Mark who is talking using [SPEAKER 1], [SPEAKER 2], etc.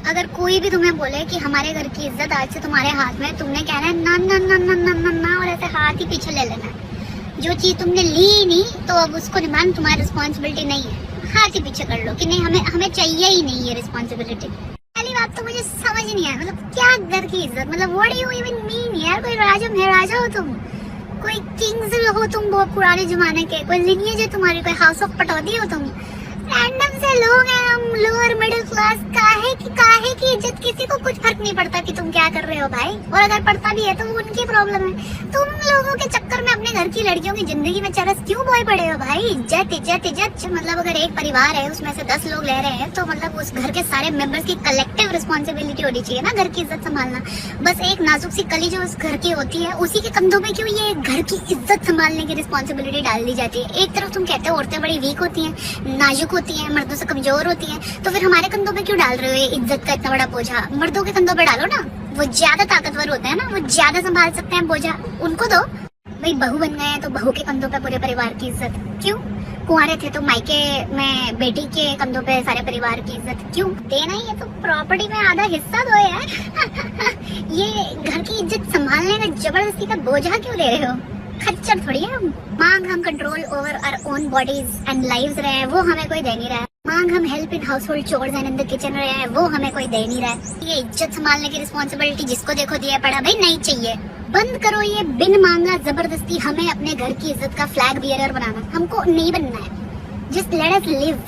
[SPEAKER 1] अगर कोई भी तुम्हें बोले कि हमारे घर की इज्जत आज से तुम्हारे हाथ में, तुमने कहना है ना ना ना ना ना ना ना, और ऐसे हाथ ही पीछे ले लेना है। जो चीज तुमने ली ही नहीं तो अब उसको निभाना तुम्हारी रिस्पॉन्सिबिलिटी नहीं है, हाथ ही पीछे कर लो कि नहीं हमें चाहिए ही नहीं ये रिस्पॉन्सिबिलिटी। पहली बात तो मुझे समझ नहीं आया, मतलब क्या घर की इज्जत, मतलब what do you even mean यार? कोई राजा महाराजा हो तुम, कोई किंग्स हो तुम बहुत पुराने जमाने के, कोई लिनियज है तुम्हारी, कोई हाउस ऑफ पटौदी हो तुम? रैंडम से लोग हैं हम, लोअर मिडिल क्लास। काहे की इज्जत, किसी को कुछ फर्क नहीं पड़ता कि तुम क्या कर रहे हो भाई, और अगर पड़ता भी है तो वो उनकी प्रॉब्लम है। तुम लोगों के चक्कर में अपने घर की लड़कियों की जिंदगी में चरस क्यों बोए पड़े हो भाई? इज्जत इज्जत इज्जत, मतलब अगर एक परिवार है उसमें से 10 लोग ले रहे हैं तो मतलब उस घर के सारे मेंबर्स की कलेक्टिव रिस्पॉन्सिबिलिटी होनी चाहिए ना घर की इज्जत संभालना। बस एक नाजुक सी कली जो उस घर की होती है उसी के कंधों पे क्यों ये घर की इज्जत संभालने की रिस्पॉन्सिबिलिटी डाल दी जाती है? एक तरफ तुम कहते हो औरतें बड़ी वीक होती हैं, नाजुक होती हैं, मर्दों से कमजोर होती हैं, तो फिर हमारे कंधों पे क्यों डाल रहे हो ये इज्जत का इतना बड़ा बोझा? मर्दों के कंधों पे डालो ना, वो ज्यादा ताकतवर होते हैं ना, वो ज्यादा संभाल सकते हैं बोझा, उनको दो। भाई बहू बन गए हैं तो बहू के कंधों पे पूरे परिवार की इज्जत क्यों? कुंवारे थे तो मायके में बेटी के कंधों पे सारे परिवार की इज्जत क्यों? देना ही है तो प्रॉपर्टी में आधा हिस्सा दो यार। ये घर की इज्जत संभालने में जबरदस्ती का बोझा क्यों ले रहे हो? खच्चर थोड़ी है हम। मांग हम control over our own bodies and lives रहे हैं, वो हमें कोई दे नहीं रहा है। मांग हम help in house hold chores and in the kitchen रहे हैं, वो हमें कोई दे नहीं रहा है। ये इज्जत संभालने की रिस्पॉन्सिबिलिटी जिसको देखो दिया पड़ा, भाई नहीं चाहिए। बंद करो ये बिन मांगा जबरदस्ती हमें अपने घर की इज्जत का फ्लैग बियरर बनाना, हमको नहीं बनना है। Just let us live.